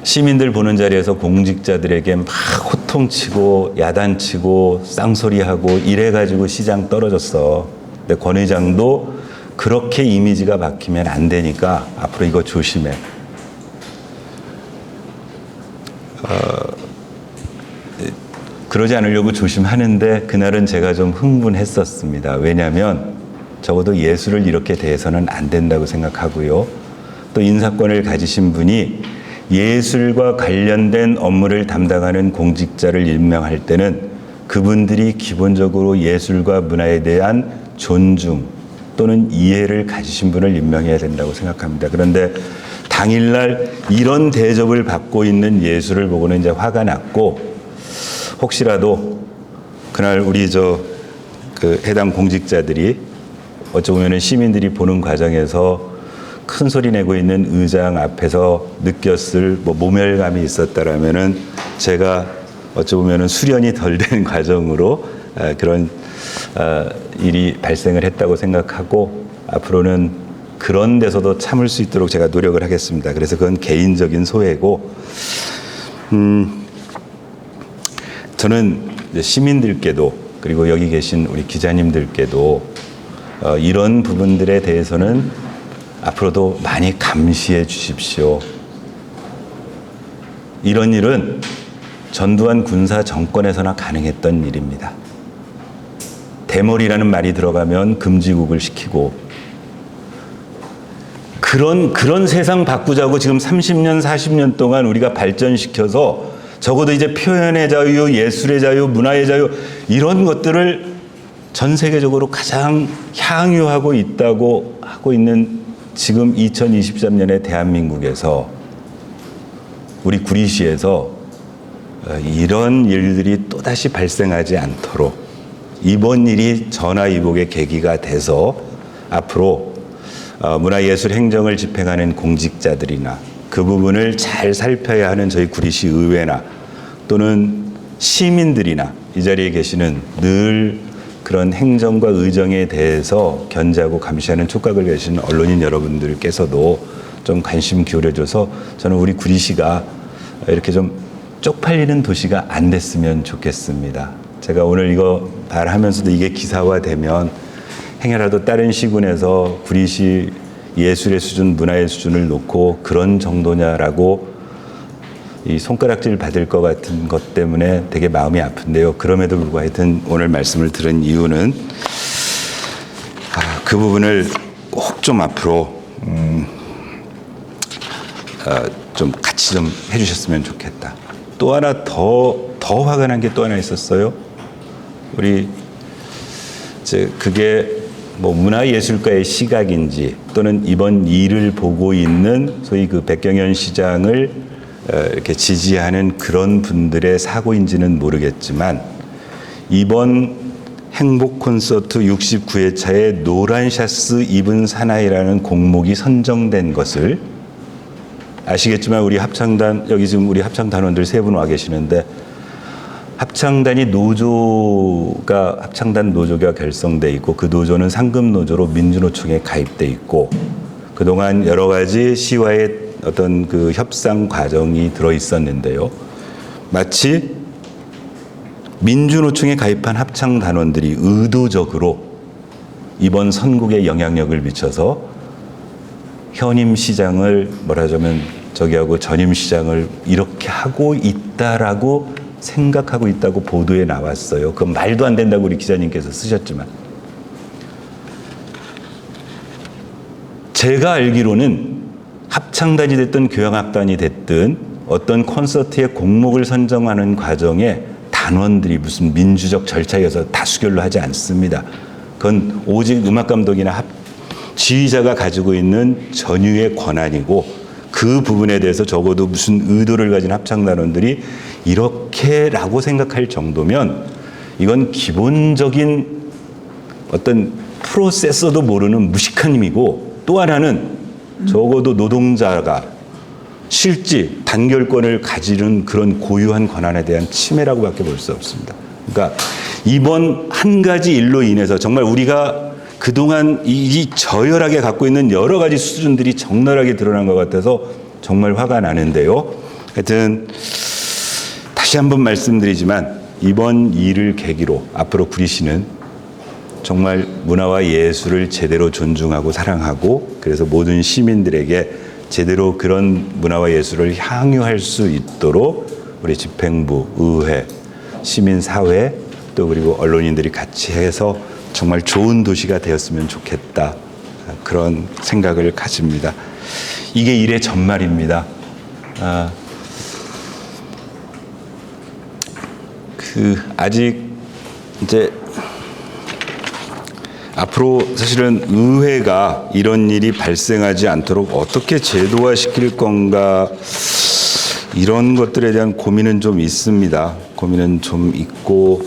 시민들 보는 자리에서 공직자들에게 막 호통치고 야단치고 쌍소리하고 이래가지고 시장 떨어졌어. 근데 권 회장도 그렇게 이미지가 박히면 안 되니까 앞으로 이거 조심해. 그러지 않으려고 조심하는데 그날은 제가 좀 흥분했었습니다. 왜냐하면 적어도 예술을 이렇게 대해서는 안 된다고 생각하고요. 또 인사권을 가지신 분이 예술과 관련된 업무를 담당하는 공직자를 임명할 때는 그분들이 기본적으로 예술과 문화에 대한 존중 또는 이해를 가지신 분을 임명해야 된다고 생각합니다. 그런데 당일날 이런 대접을 받고 있는 예술을 보고는 이제 화가 났고 혹시라도 그날 우리 해당 공직자들이 어찌 보면은 시민들이 보는 과정에서 큰 소리 내고 있는 의장 앞에서 느꼈을 모멸감이 있었다라면은 제가 어찌 보면은 수련이 덜 된 과정으로 그런 일이 발생을 했다고 생각하고 앞으로는 그런 데서도 참을 수 있도록 제가 노력을 하겠습니다. 그래서 그건 개인적인 소회고, 저는 시민들께도 그리고 여기 계신 우리 기자님들께도 이런 부분들에 대해서는 앞으로도 많이 감시해 주십시오. 이런 일은 전두환 군사 정권에서나 가능했던 일입니다. 대머리라는 말이 들어가면 금지국을 시키고 그런 세상 바꾸자고 지금 30년, 40년 동안 우리가 발전시켜서 적어도 이제 표현의 자유, 예술의 자유, 문화의 자유 이런 것들을 전 세계적으로 가장 향유하고 있다고 하고 있는 지금 2023년의 대한민국에서 우리 구리시에서 이런 일들이 또다시 발생하지 않도록 이번 일이 전화위복의 계기가 돼서 앞으로 문화예술 행정을 집행하는 공직자들이나 그 부분을 잘 살펴야 하는 저희 구리시 의회나 또는 시민들이나 이 자리에 계시는 늘 그런 행정과 의정에 대해서 견제하고 감시하는 촉각을 가지신 언론인 여러분들께서도 좀 관심 기울여줘서 저는 우리 구리시가 이렇게 좀 쪽팔리는 도시가 안 됐으면 좋겠습니다. 제가 오늘 이거 말하면서도 이게 기사화되면 행여라도 다른 시군에서 구리시 예술의 수준, 문화의 수준을 놓고 그런 정도냐라고 이 손가락질 받을 것 같은 것 때문에 되게 마음이 아픈데요. 그럼에도 불구하고 하여튼 오늘 말씀을 들은 이유는 그 부분을 꼭 좀 앞으로 좀 같이 좀 해주셨으면 좋겠다. 또 하나 더 화가 난 게 또 하나 있었어요. 우리 그게 뭐 문화예술가의 시각인지 또는 이번 일을 보고 있는 소위 그 백경현 시장을 이렇게 지지하는 그런 분들의 사고인지는 모르겠지만 이번 행복 콘서트 69회차에 노란 샤스 입은 사나이라는 곡목이 선정된 것을 아시겠지만 우리 합창단 여기 지금 우리 합창단원들 세 분 와 계시는데 합창단이 합창단 노조가 결성돼 있고 그 노조는 상금 노조로 민주노총에 가입돼 있고 그동안 여러 가지 시와의 어떤 그 협상 과정이 들어 있었는데요. 마치 민주노총에 가입한 합창단원들이 의도적으로 이번 선곡에 영향력을 미쳐서 현임 시장을 뭐라자면 저기하고 전임 시장을 이렇게 하고 있다라고 생각하고 있다고 보도에 나왔어요. 그건 말도 안 된다고 우리 기자님께서 쓰셨지만 제가 알기로는 합창단이 됐든 교향악단이 됐든 어떤 콘서트의 곡목을 선정하는 과정에 단원들이 무슨 민주적 절차여서 다수결로 하지 않습니다. 그건 오직 음악감독이나 지휘자가 가지고 있는 전유의 권한이고 그 부분에 대해서 적어도 무슨 의도를 가진 합창단원들이 이렇게라고 생각할 정도면 이건 기본적인 어떤 프로세서도 모르는 무식한 힘이고 또 하나는 적어도 노동자가 실지 단결권을 가지는 그런 고유한 권한에 대한 침해라고밖에 볼 수 없습니다. 그러니까 이번 한 가지 일로 인해서 정말 우리가 그동안 이 저열하게 갖고 있는 여러 가지 수준들이 적나라하게 드러난 것 같아서 정말 화가 나는데요. 하여튼 다시 한번 말씀드리지만 이번 일을 계기로 앞으로 구리시는 정말 문화와 예술을 제대로 존중하고 사랑하고 그래서 모든 시민들에게 제대로 그런 문화와 예술을 향유할 수 있도록 우리 집행부, 의회, 시민사회 또 그리고 언론인들이 같이 해서 정말 좋은 도시가 되었으면 좋겠다. 그런 생각을 가집니다. 이게 일의 전말입니다. 아직 이제 앞으로 사실은 의회가 이런 일이 발생하지 않도록 어떻게 제도화시킬 건가 이런 것들에 대한 고민은 좀 있습니다. 고민은 좀 있고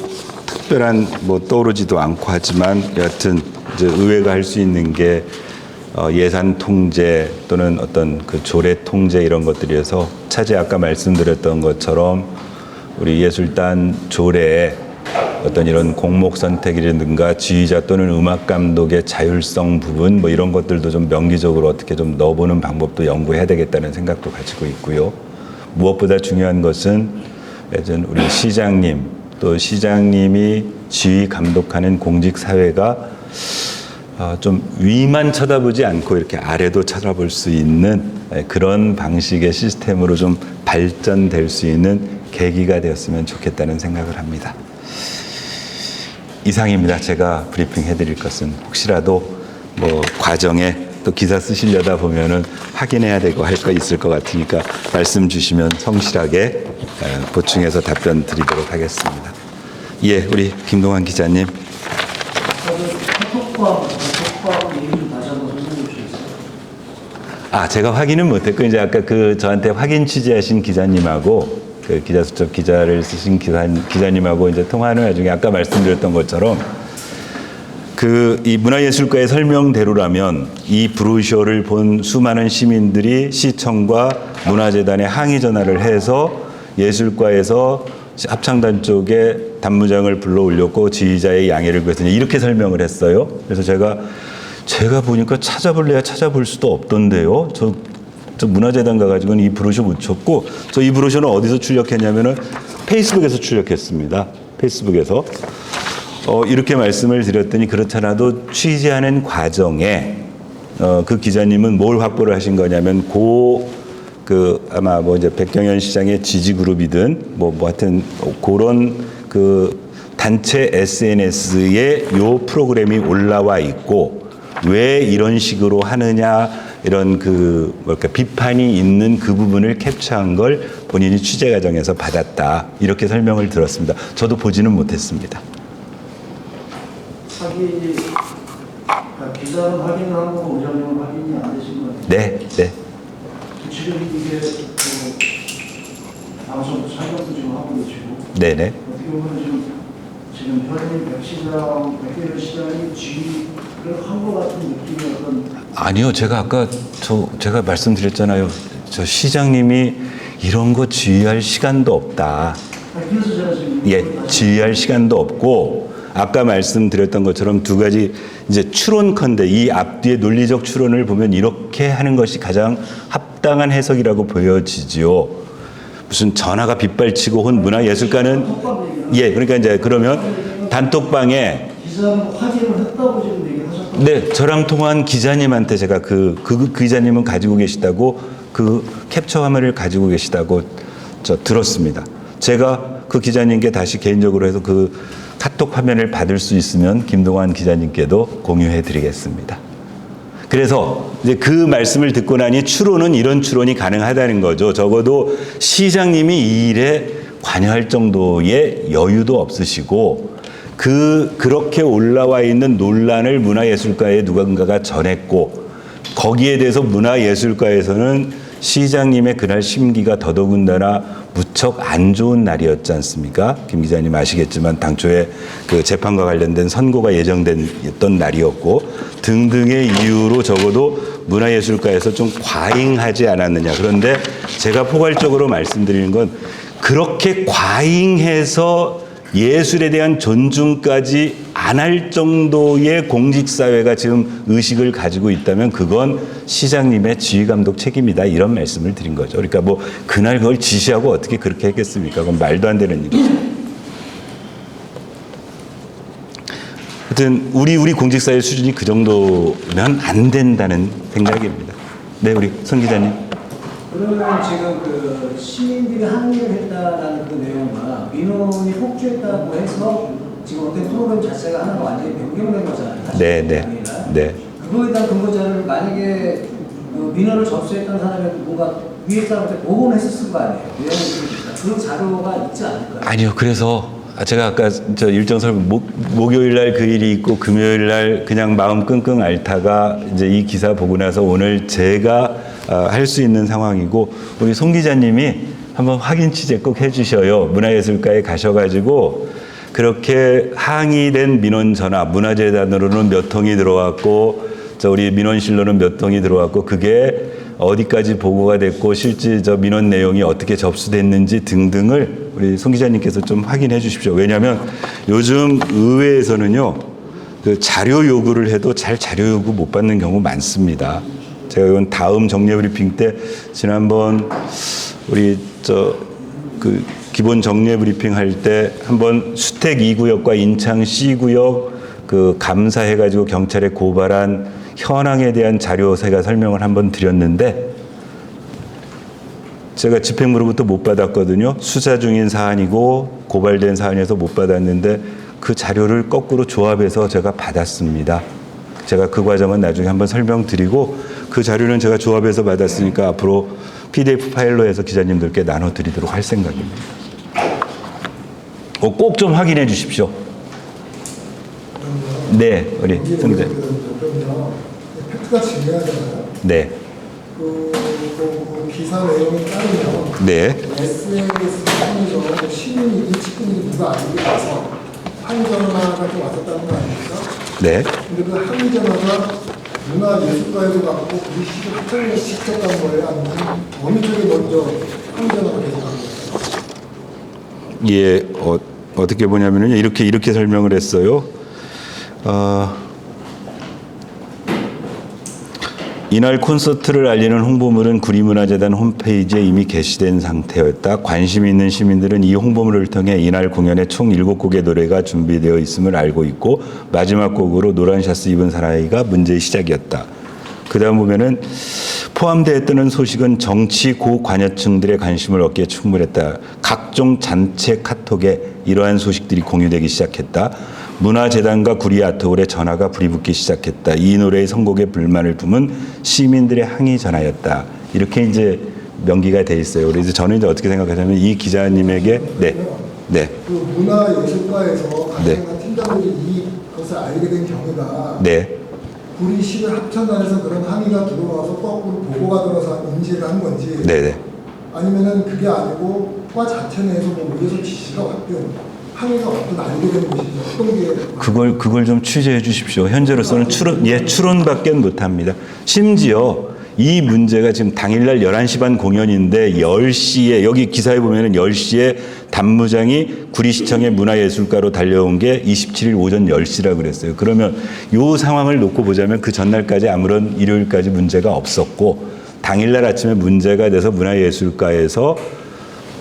특별한 뭐 떠오르지도 않고 하지만 여하튼 이제 의회가 할 수 있는 게 예산 통제 또는 어떤 그 조례 통제 이런 것들이어서 차제 아까 말씀드렸던 것처럼 우리 예술단 조례에 어떤 이런 곡목 선택이라든가 지휘자 또는 음악 감독의 자율성 부분 뭐 이런 것들도 좀 명기적으로 어떻게 좀 넣어보는 방법도 연구해야 되겠다는 생각도 가지고 있고요. 무엇보다 중요한 것은 예전 우리 시장님 또 시장님이 지휘 감독하는 공직 사회가 좀 위만 쳐다보지 않고 이렇게 아래도 쳐다볼 수 있는 그런 방식의 시스템으로 좀 발전될 수 있는 계기가 되었으면 좋겠다는 생각을 합니다. 이상입니다. 제가 브리핑 해드릴 것은 혹시라도 뭐 과정에 또 기사 쓰시려다 보면은 확인해야 되고 할 거 있을 것 같으니까 말씀 주시면 성실하게 보충해서 답변 드리도록 하겠습니다. 예, 우리 김동환 기자님. 제가 확인은 못했고 이제 아까 저한테 확인 취재하신 기자님하고 기자수첩 기자를 쓰신 기자님하고 이제 통화하는 와중에 아까 말씀드렸던 것처럼 이 문화예술가의 설명대로라면 이 브로셔를 본 수많은 시민들이 시청과 문화재단에 항의 전화를 해서 예술과에서 합창단 쪽에 단무장을 불러 올렸고 지휘자의 양해를 구했더니 이렇게 설명을 했어요. 그래서 제가 보니까 찾아볼래야 찾아볼 수도 없던데요. 저 문화재단 가가지고는 이 브로셔 못 쳤고, 저 이 브로셔는 어디서 출력했냐면은 페이스북에서 출력했습니다. 페이스북에서. 이렇게 말씀을 드렸더니 그렇잖아도 취재하는 과정에 그 기자님은 뭘 확보를 하신 거냐면 아마 뭐 이제 백경현 시장의 지지 그룹이든 뭐 하여튼 그런 단체 SNS에 요 프로그램이 올라와 있고 왜 이런 식으로 하느냐 이런 비판이 있는 그 부분을 캡처한 걸 본인이 취재 과정에서 받았다 이렇게 설명을 들었습니다. 저도 보지는 못했습니다. 기자는 확인한 거고 의장님은 확인이 안 되신 거예요? 네. 지금 이게 방송 촬영도 지금 하고 계시고. 네네. 어떻게 보면 지금 현임 백경현 시장이 지휘를 한 것 같은 느낌이 아니요, 제가 아까 제가 말씀드렸잖아요. 저 시장님이 이런 거 지휘할 시간도 없다. 그래서 제가 지금 지휘할 시간도 없고. 아까 말씀드렸던 것처럼 두 가지 이제 추론컨대 이 앞뒤의 논리적 추론을 보면 이렇게 하는 것이 가장 합당한 해석이라고 보여지지요. 무슨 전화가 빗발치고 혼 문화예술가는 그러니까 이제 그러면 단톡방에 기자는 확인을 했다고 지금 얘기하셨던 네, 저랑 통화한 기자님한테 제가 그 기자님은 가지고 계시다고 그 캡처 화면을 가지고 계시다고 들었습니다. 제가 그 기자님께 다시 개인적으로 해서 카톡 화면을 받을 수 있으면 김동환 기자님께도 공유해 드리겠습니다. 그래서 이제 그 말씀을 듣고 나니 추론은 이런 추론이 가능하다는 거죠. 적어도 시장님이 이 일에 관여할 정도의 여유도 없으시고 그렇게 올라와 있는 논란을 문화예술가에 누군가가 전했고 거기에 대해서 문화예술가에서는 시장님의 그날 심기가 더더군다나 무척 안 좋은 날이었지 않습니까? 김 기자님 아시겠지만 당초에 재판과 관련된 선고가 예정됐던 날이었고 등등의 이유로 적어도 문화예술가에서 좀 과잉하지 않았느냐. 그런데 제가 포괄적으로 말씀드리는 건 그렇게 과잉해서 예술에 대한 존중까지 안 할 정도의 공직사회가 지금 의식을 가지고 있다면 그건 시장님의 지휘감독 책임이다 이런 말씀을 드린 거죠. 그러니까 뭐 그날 그걸 지시하고 어떻게 그렇게 했겠습니까? 그건 말도 안 되는 일이죠. 하여튼 우리 공직사회 수준이 그 정도면 안 된다는 생각입니다. 네, 우리 선 기자님. 그러면 지금 시민들이 항의를 했다라는 그 내용과 민원이 폭주했다고 해서 지금 어떤 프로그램 자체가 하나가 완전히 변경된 거잖아요. 네. 그거에 대한 근거 자료를 만약에 민원을 접수했던 사람이 뭔가 위에 사람한테 보고는 했었을 거 아니에요. 그런 자료가 있지 않을까요? 아니요. 그래서 제가 아까 일정 설명 목요일 날 그 일이 있고 금요일 날 그냥 마음 끙끙 앓다가 이제 이 기사 보고 나서 오늘 제가 할 수 있는 상황이고 우리 송 기자님이 한번 확인 취재 꼭 해주셔요. 문화예술가에 가셔가지고 그렇게 항의된 민원 전화 문화재단으로는 몇 통이 들어왔고 우리 민원실로는 몇 통이 들어왔고 그게 어디까지 보고가 됐고 실제 민원 내용이 어떻게 접수됐는지 등등을 우리 송 기자님께서 좀 확인해 주십시오. 왜냐하면 요즘 의회에서는요 자료 요구를 해도 잘 자료 요구 못 받는 경우 많습니다. 제가 이건 다음 정례 브리핑 때 지난번 우리 기본 정례 브리핑 할 때 한번 수택 2구역과 인창 C구역 그 감사해가지고 경찰에 고발한 현황에 대한 자료 제가 설명을 한번 드렸는데 제가 집행부로부터 못 받았거든요. 수사 중인 사안이고 고발된 사안에서 못 받았는데 그 자료를 거꾸로 조합해서 제가 받았습니다. 제가 그 과정은 나중에 한번 설명드리고 그 자료는 제가 조합해서 받았으니까 앞으로 PDF 파일로 해서 기자님들께 나눠드리도록 할 생각입니다. 꼭 좀 확인해 주십시오. 네, 우리 성기자. 그럼요. 팩트가 중요하잖아요. 네, 그 기사 내용에 따르면 네, SNS 통해서 시민이든 직군이든 누가 알게 돼서 항의 전화가 좀 왔었다는 거 아닙니까? 네. 근데 그 항의 전화가 문화예술가에도 갔고 우리 시도 합창에 직접 간 거예요? 아니면 어느 쪽에 먼저 항의 전화가 계속 간 거예요? 예, 어떻게 보냐면요. 이렇게 설명을 했어요. 이날 콘서트를 알리는 홍보물은 구리문화재단 홈페이지에 이미 게시된 상태였다. 관심 있는 시민들은 이 홍보물을 통해 이날 공연에 총 7곡의 노래가 준비되어 있음을 알고 있고 마지막 곡으로 노란 샤스 입은 사나이가 문제의 시작이었다. 그 다음 보면은 포함되었다는 소식은 정치 고관여층들의 관심을 얻기에 충분했다. 각종 단체 카톡에 이러한 소식들이 공유되기 시작했다. 문화재단과 구리아트홀에 전화가 불이 붙기 시작했다. 이 노래의 선곡에 불만을 품은 시민들의 항의 전화였다. 이렇게 이제 명기가 돼 있어요. 그래서 저는 이제 어떻게 생각하냐면 이 기자님에게 네. 그 문화예술가에서 네. 발생한 팀장들이 이것을 알게 된 경우가 네. 구리시를 합천단에서 그런 항의가 들어와서 거꾸로 보고가 들어서 인지를 한 건지 네네. 아니면은 그게 아니고 과 자체 내에서 뭐 위에서 지시가 왔든 항의가 왔든 알게 된 것인지 어떤 게 그걸 좀 취재해 주십시오. 현재로서는 추론밖에 못합니다. 심지어 이 문제가 지금 당일날 11시 반 공연인데 10시에 여기 기사에 보면은 10시에 단무장이 구리시청의 문화예술가로 달려온 게 27일 오전 10시라 그랬어요. 그러면 이 상황을 놓고 보자면 그 전날까지 아무런 일요일까지 문제가 없었고 당일날 아침에 문제가 돼서 문화예술가에서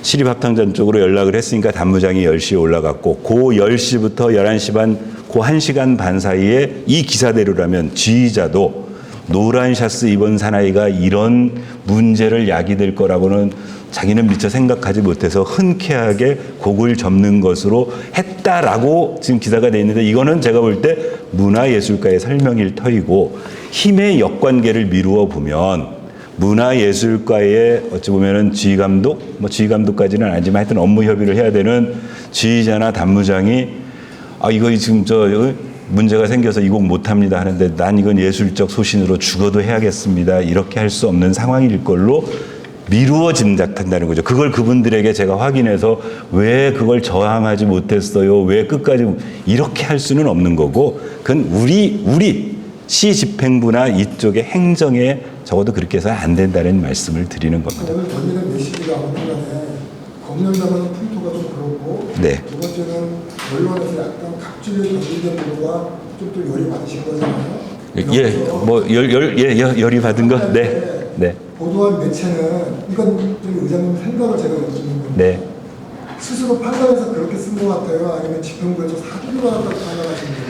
시립합창단 쪽으로 연락을 했으니까 단무장이 10시에 올라갔고 그 10시부터 11시 반 그 1시간 반 사이에 이 기사대로라면 지휘자도 노란 샤스 입은 사나이가 이런 문제를 야기될 거라고는 자기는 미처 생각하지 못해서 흔쾌하게 곡을 접는 것으로 했다라고 지금 기사가 돼 있는데 이거는 제가 볼 때 문화예술가의 설명일 터이고 힘의 역관계를 미루어 보면 문화예술가의 어찌 보면은 지휘감독, 지휘감독까지는 아니지만 하여튼 업무 협의를 해야 되는 지휘자나 단무장이 이거 지금 문제가 생겨서 이 곡 못합니다 하는데 난 이건 예술적 소신으로 죽어도 해야겠습니다. 이렇게 할 수 없는 상황일 걸로 미루어 짐작한다는 거죠. 그걸 그분들에게 제가 확인해서 왜 그걸 저항하지 못했어요? 왜 끝까지 이렇게 할 수는 없는 거고 그건 우리 시 집행부나 이쪽의 행정에 적어도 그렇게 해서 안 된다는 말씀을 드리는 겁니다. 오늘 전일은 메시지가 아무튼 간에 검열당하는 풍토가 좀 그렇고 네. 두 번째는 언론에서 약간 각질을 던지는 부분과 좀 또 열이 받으신 거잖아요. 열이 받은 거? 네. 네. 보도한 매체는 이건 좀 의장님 생각을 제가 여쭙는 건데 네. 스스로 판단해서 그렇게 쓴 것 같아요? 아니면 집행부에서 사주를 받았다고 판단하시는 거예요?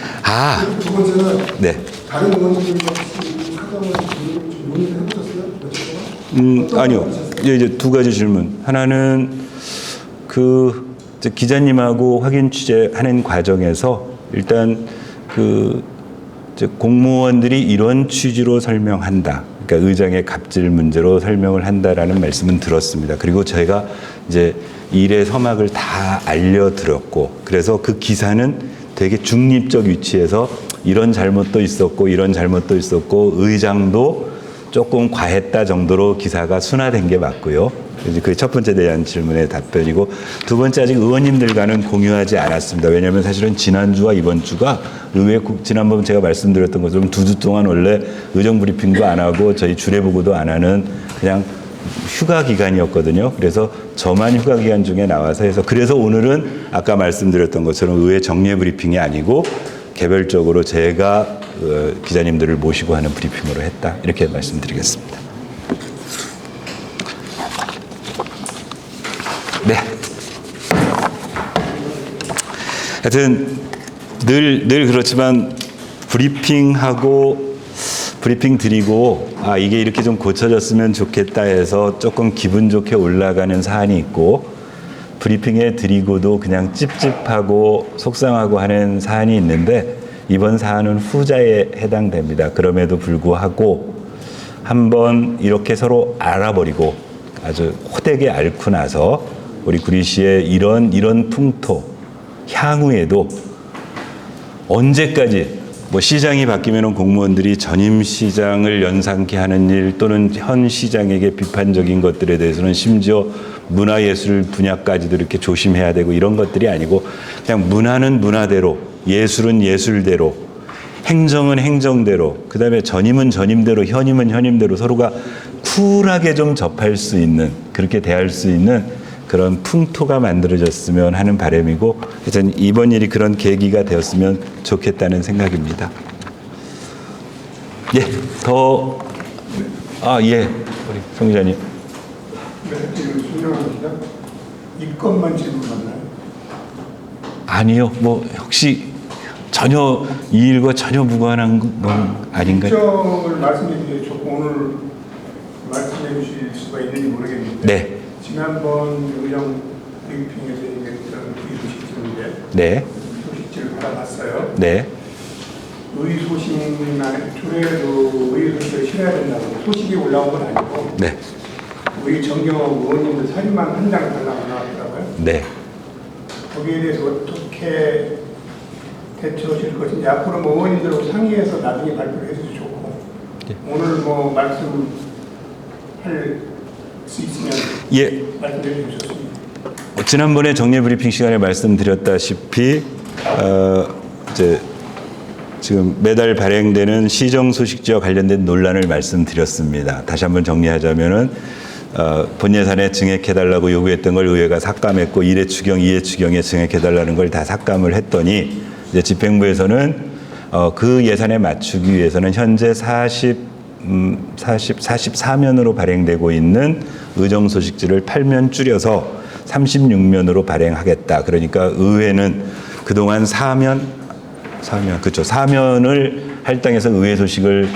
그리고 두 번째는 네. 다른 의원님들이 혹시 사정을 좀 논의를 해보셨어요? 며칠 동안? 아니요. 이제 두 가지 질문. 하나는 이제 기자님하고 확인 취재하는 과정에서 일단 이제 공무원들이 이런 취지로 설명한다. 그러니까 의장의 갑질 문제로 설명을 한다라는 말씀은 들었습니다. 그리고 저희가 이제 일의 서막을 다 알려드렸고 그래서 그 기사는 되게 중립적 위치에서 이런 잘못도 있었고 이런 잘못도 있었고 의장도 조금 과했다 정도로 기사가 순화된 게 맞고요. 이제 그 첫 번째 대한 질문의 답변이고 두 번째 아직 의원님들과는 공유하지 않았습니다. 왜냐하면 사실은 지난주와 이번 주가 지난번 제가 말씀드렸던 것처럼 두 주 동안 원래 의정 브리핑도 안 하고 저희 주례 보고도 안 하는 그냥 휴가 기간이었거든요. 그래서 저만 휴가 기간 중에 나와서 해서 그래서 오늘은 아까 말씀드렸던 것처럼 의회 정례 브리핑이 아니고 개별적으로 제가 기자님들을 모시고 하는 브리핑으로 했다. 이렇게 말씀드리겠습니다. 네. 하여튼 늘 그렇지만 브리핑 드리고 이게 이렇게 좀 고쳐졌으면 좋겠다 해서 조금 기분 좋게 올라가는 사안이 있고, 브리핑해 드리고도 그냥 찝찝하고 속상하고 하는 사안이 있는데, 이번 사안은 후자에 해당됩니다. 그럼에도 불구하고 한번 이렇게 서로 알아버리고 아주 호되게 앓고 나서 우리 구리시의 이런 풍토, 향후에도 언제까지 뭐 시장이 바뀌면 공무원들이 전임 시장을 연상케 하는 일, 또는 현 시장에게 비판적인 것들에 대해서는 심지어 문화예술 분야까지도 이렇게 조심해야 되고, 이런 것들이 아니고 그냥 문화는 문화대로, 예술은 예술대로, 행정은 행정대로, 그다음에 전임은 전임대로, 현임은 현임대로 서로가 쿨하게 좀 접할 수 있는, 그렇게 대할 수 있는 그런 풍토가 만들어졌으면 하는 바람이고, 저는 이번 일이 그런 계기가 되었으면 좋겠다는 생각입니다. 예, 예, 우리 송 기자님. 네, 지금 순정합니다. 입건만 질문하나요? 아니요, 뭐 혹시 전혀 이 일과 전혀 무관한 건 아닌가요? 일정을 말씀해 주셔서 좋고, 오늘 말씀해 주실 수가 있는지 모르겠는데, 네, 지난번 의령 브리핑에서 얘기했던 의소식지인데, 네, 소식지를 받아봤어요. 네, 의소식이나 조례도 의소식을 실어야 된다고 소식이 올라온 건 아니고, 네, 우리 정경호 의원님들 사진만 한 장 달라고 나왔더라고요. 네. 거기에 대해서 어떻게 대처하실 것인지, 앞으로 뭐 의원님들하고 상의해서 나중에 발표를 해주셔도 좋고, 예. 오늘 뭐 말씀할 수 있으면 예. 말씀해 주셨습니다. 지난번에 정례 브리핑 시간에 말씀드렸다시피 이제 지금 매달 발행되는 시정 소식지와 관련된 논란을 말씀드렸습니다. 다시 한번 정리하자면은 본 예산에 증액해달라고 요구했던 걸 의회가 삭감했고, 1회 추경, 2회 추경에 증액해달라는 걸 다 삭감을 했더니, 이제 집행부에서는 그 예산에 맞추기 위해서는 현재 44면으로 발행되고 있는 의정소식지를 8면 줄여서 36면으로 발행하겠다. 그러니까 의회는 그동안 4면을 할당해서 의회 소식을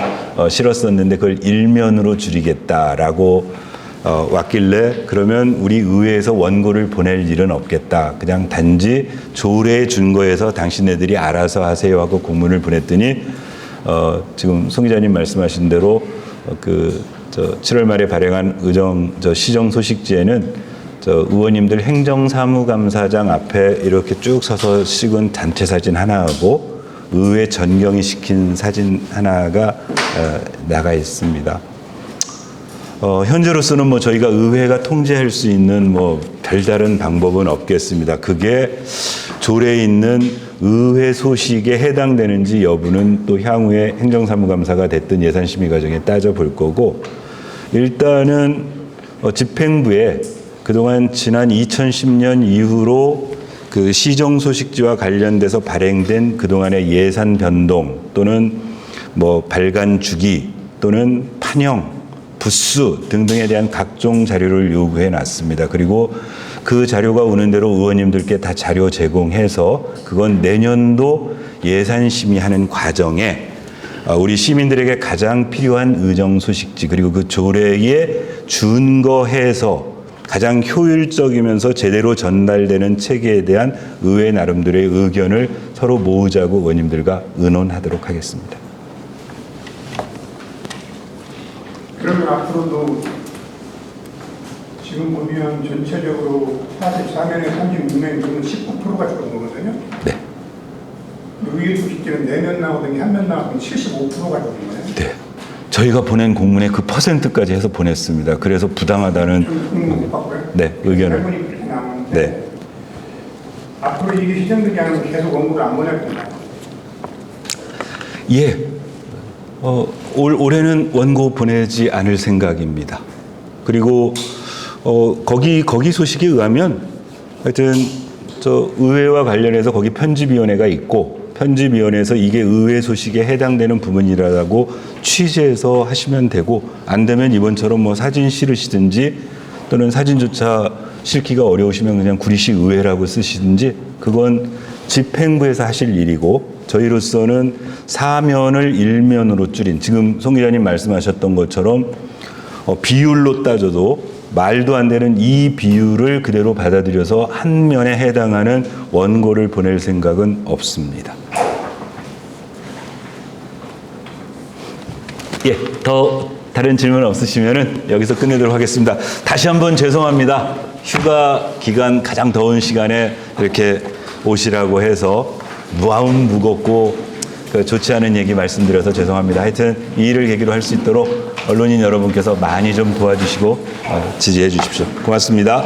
실었었는데 그걸 1면으로 줄이겠다라고 왔길래, 그러면 우리 의회에서 원고를 보낼 일은 없겠다. 그냥 단지 조례에 준 거에서 당신네들이 알아서 하세요 하고 공문을 보냈더니, 지금 송 기자님 말씀하신 대로 7월 말에 발행한 시정 소식지에는 의원님들 행정사무감사장 앞에 이렇게 쭉 서서 찍은 단체 사진 하나하고 의회 전경이 시킨 사진 하나가 나가 있습니다. 현재로서는 뭐 저희가 의회가 통제할 수 있는 뭐 별다른 방법은 없겠습니다. 그게 조례에 있는 의회 소식에 해당되는지 여부는 또 향후에 행정사무감사가 됐든 예산심의 과정에 따져볼 거고, 일단은 집행부에 그동안 지난 2010년 이후로 그 시정소식지와 관련돼서 발행된 그동안의 예산 변동 또는 뭐 발간 주기 또는 판형, 부수 등등에 대한 각종 자료를 요구해 놨습니다. 그리고 그 자료가 오는 대로 의원님들께 다 자료 제공해서 그건 내년도 예산 심의하는 과정에 우리 시민들에게 가장 필요한 의정 소식지, 그리고 그 조례에 준거해서 가장 효율적이면서 제대로 전달되는 체계에 대한 의회 나름대로의 의견을 서로 모으자고 의원님들과 의논하도록 하겠습니다. 그러면 앞으로도 지금 보면 전체적으로 44면에 36면 이면 19%가 줄은 거거든요. 네. 의회 소식지는 4면 나오더니 1면 나오더니 75%가 줄은 거예요. 네. 저희가 보낸 공문에 그 퍼센트까지 해서 보냈습니다. 그래서 부당하다는 공문 못 받고요. 네, 의견을. 할머니 그렇게 나오는데 네. 앞으로 이게 시정되지 않으면 계속 원고를 안 보낼 건가요? 예. 올해는 원고 보내지 않을 생각입니다. 그리고 거기 소식에 의하면 하여튼 저 의회와 관련해서 거기 편집위원회가 있고, 편집위원회에서 이게 의회 소식에 해당되는 부분이라고 취재해서 하시면 되고, 안 되면 이번처럼 뭐 사진 실으시든지 또는 사진조차 실기가 어려우시면 그냥 구리시 의회라고 쓰시든지, 그건 집행부에서 하실 일이고 저희로서는 사면을 일면으로 줄인 지금 송 기자님 말씀하셨던 것처럼 비율로 따져도 말도 안 되는 이 비율을 그대로 받아들여서 한 면에 해당하는 원고를 보낼 생각은 없습니다. 예, 더 다른 질문 없으시면은 여기서 끝내도록 하겠습니다. 다시 한번 죄송합니다. 휴가 기간 가장 더운 시간에 이렇게 오시라고 해서 마음 무겁고 좋지 않은 얘기 말씀드려서 죄송합니다. 하여튼 이 일을 계기로 할 수 있도록 언론인 여러분께서 많이 좀 도와주시고 지지해 주십시오. 고맙습니다.